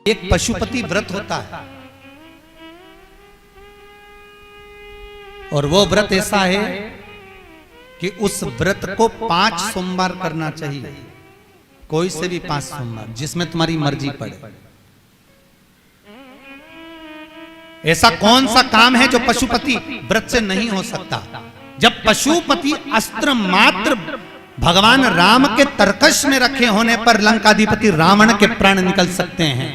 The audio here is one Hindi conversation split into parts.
एक पशुपति व्रत होता है और वो व्रत ऐसा है कि उस व्रत को 5 सोमवार करना चाहिए, कोई से भी 5 सोमवार, जिसमें तुम्हारी मर्जी पड़े। ऐसा कौन सा काम है जो पशुपति व्रत से नहीं हो सकता? जब पशुपति अस्त्र मात्र भगवान राम के तरकश में रखे होने पर लंकाधिपति रावण के प्राण निकल सकते हैं,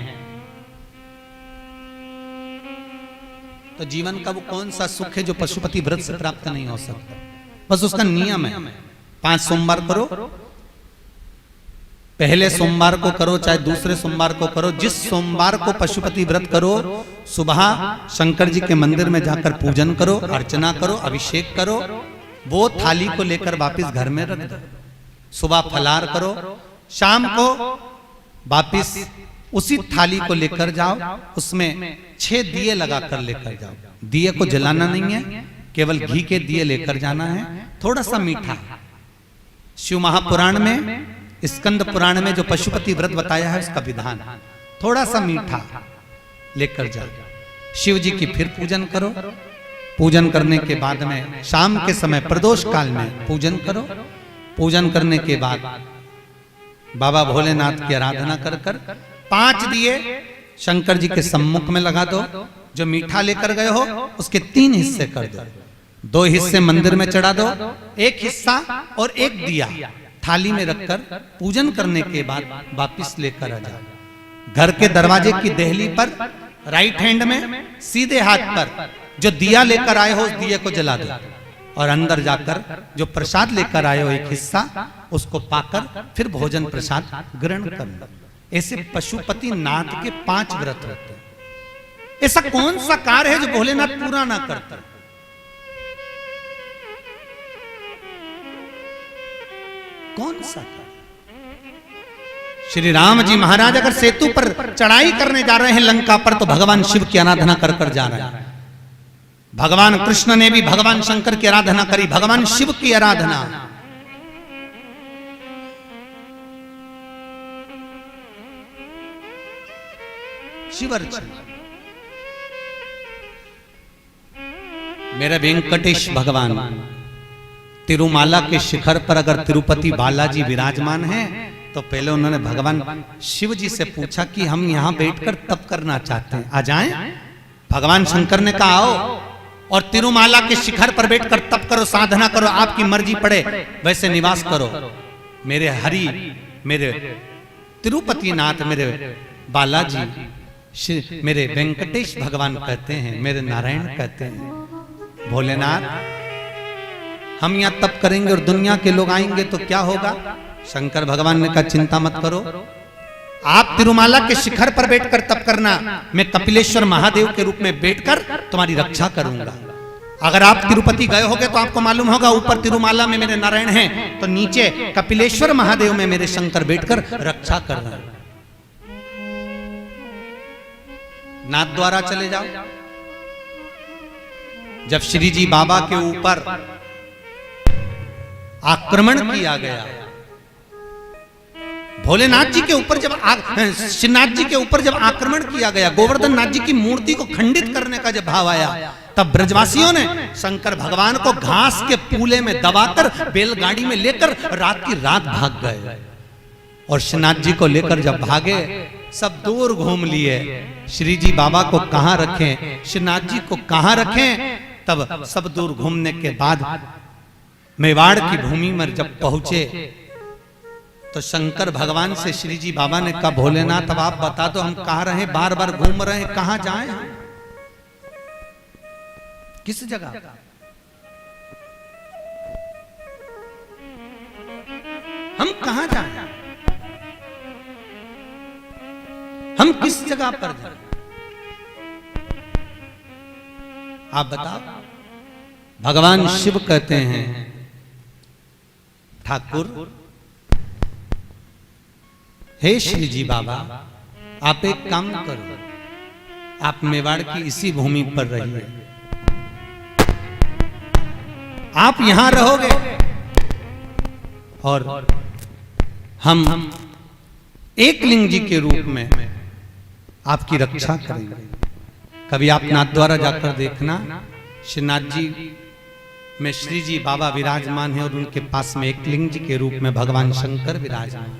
तो जीवन का वो कौन सा सुख है जो पशुपति व्रत से प्राप्त नहीं हो सकता? बस उसका नियम है, 5 सोमवार करो, पहले सोमवार को करो चाहे दूसरे सोमवार को करो। जिस सोमवार को पशुपति व्रत करो, सुबह शंकर जी के मंदिर में जाकर पूजन करो, अर्चना करो, अभिषेक करो, वो थाली को लेकर वापिस घर में रख दो। सुबह फलाहार करो, शाम को वापिस उसी थाली को लेकर जाओ, उसमें 6 दिए लगाकर लेकर जाओ। दिए को जलाना नहीं है, केवल घी के दिए लेकर जाना है, थोड़ा सा मीठा। शिव महापुराण में, स्कंद पुराण में जो पशुपति व्रत बताया है उसका विधान, थोड़ा सा मीठा लेकर जाओ। शिव जी की फिर पूजन करो, पूजन करने के बाद में शाम के समय प्रदोष काल में पूजन करो। पूजन करने के बाद बाबा भोलेनाथ की आराधना कर कर 5 दिए शंकर जी के सम्मुख में लगा दो। जो मीठा लेकर गए हो उसके 3 हिस्से कर दो, 2 हिस्से मंदिर में चढ़ा दो, 1 हिस्सा और 1 दिया थाली में रखकर पूजन करने के बाद वापिस लेकर आ जाओ। घर के दरवाजे की देहली पर राइट हैंड में सीधे हाथ पर जो दिया लेकर आए हो उस दिए को जला दो और अंदर जाकर जो प्रसाद लेकर आए हो 1 हिस्सा उसको पाकर फिर भोजन प्रसाद ग्रहण कर लो। ऐसे पशुपति नाथ के 5 व्रत होते हैं। ऐसा कौन सा कार्य है जो भोलेनाथ पूरा ना करता? कौन सा कार्य? श्री राम जी महाराज अगर सेतु पर चढ़ाई करने जा रहे हैं लंका पर, तो भगवान शिव की आराधना कर कर जा रहे हैं। भगवान कृष्ण ने भी भगवान शंकर की आराधना करी, भगवान शिव की आराधना। शिवर्चन मेरे वेंकटेश भगवान तिरुमाला के शिखर पर अगर तिरुपति बालाजी विराजमान हैं, तो पहले उन्होंने भगवान शिव जी से पूछा कि हम यहां बैठकर तप करना चाहते हैं, आ जाएं? भगवान शंकर ने कहा आओ, और तिरुमाला के शिखर पर बैठकर तप करो, साधना करो, आपकी मर्जी पड़े वैसे निवास करो। मेरे हरि, मेरे तिरुपति नाथ, मेरे बालाजी, मेरे वेंकटेश भगवान कहते हैं, मेरे नारायण कहते हैं, भोलेनाथ हम यहां तप करेंगे और दुनिया के लोग आएंगे तो क्या होगा? शंकर भगवान ने कहा चिंता मत करो, आप तिरुमाला के शिखर पर बैठकर तप करना, मैं कपिलेश्वर महादेव के रूप में बैठकर तुम्हारी रक्षा करूंगा। अगर आप तिरुपति गए होगे तो आपको मालूम होगा, ऊपर तिरुमाला में मेरे नारायण हैं, तो नीचे कपिलेश्वर महादेव में मेरे शंकर बैठकर रक्षा कर रहे हैं। नाथ द्वारा चले जाओ। जब श्री जी बाबा के ऊपर आक्रमण किया गया, भोलेनाथ जी के ऊपर जब श्रीनाथ जी के ऊपर जब आक्रमण किया गया, गोवर्धन नाथ जी की मूर्ति को खंडित करने का जब भाव आया, तब ब्रजवासियों ने शंकर भगवान को घास के पूले में दबाकर बैलगाड़ी में लेकर रात की रात भाग गए। और श्रीनाथ जी को लेकर जब भागे, सब दूर घूम लिए, श्री जी बाबा को कहां रखें, श्रीनाथ जी को कहां रखें। तब सब दूर घूमने के बाद मेवाड़ की भूमि में जब पहुंचे, तो शंकर भगवान से श्री जी बाबा ने कहा भोलेनाथ अब आप बता दो हम कहां रहे, बार बार घूम रहे हैं, कहां जाएं हम, किस जगह? हम कहां जाएं, हम किस जगह पर जाएं? आप बताओ। भगवान शिव कहते हैं ठाकुर, हे श्री जी बाबा आप एक काम करो, आप मेवाड़ की इसी भूमि पर रहिए, आप यहां रहोगे और हम एक लिंग जी के रूप में आपकी रक्षा करेंगे। कभी आप नाथ द्वारा जाकर देखना, श्रीनाथ जी में श्री जी बाबा विराजमान है और उनके पास में एक लिंग जी के रूप में भगवान शंकर विराजमान।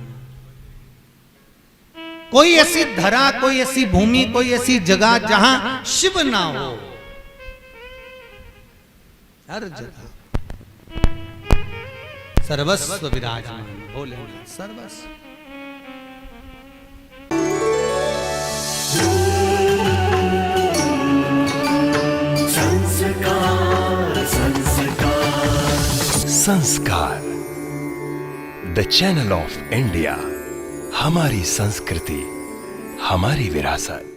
कोई ऐसी धरा, कोई ऐसी भूमि, कोई ऐसी जगह जहां शिव ना हो, हर जगह सर्वस्व विराजमान भोलेनाथ, सर्वस्व। संस्कार, द चैनल ऑफ इंडिया। हमारी संस्कृति, हमारी विरासत।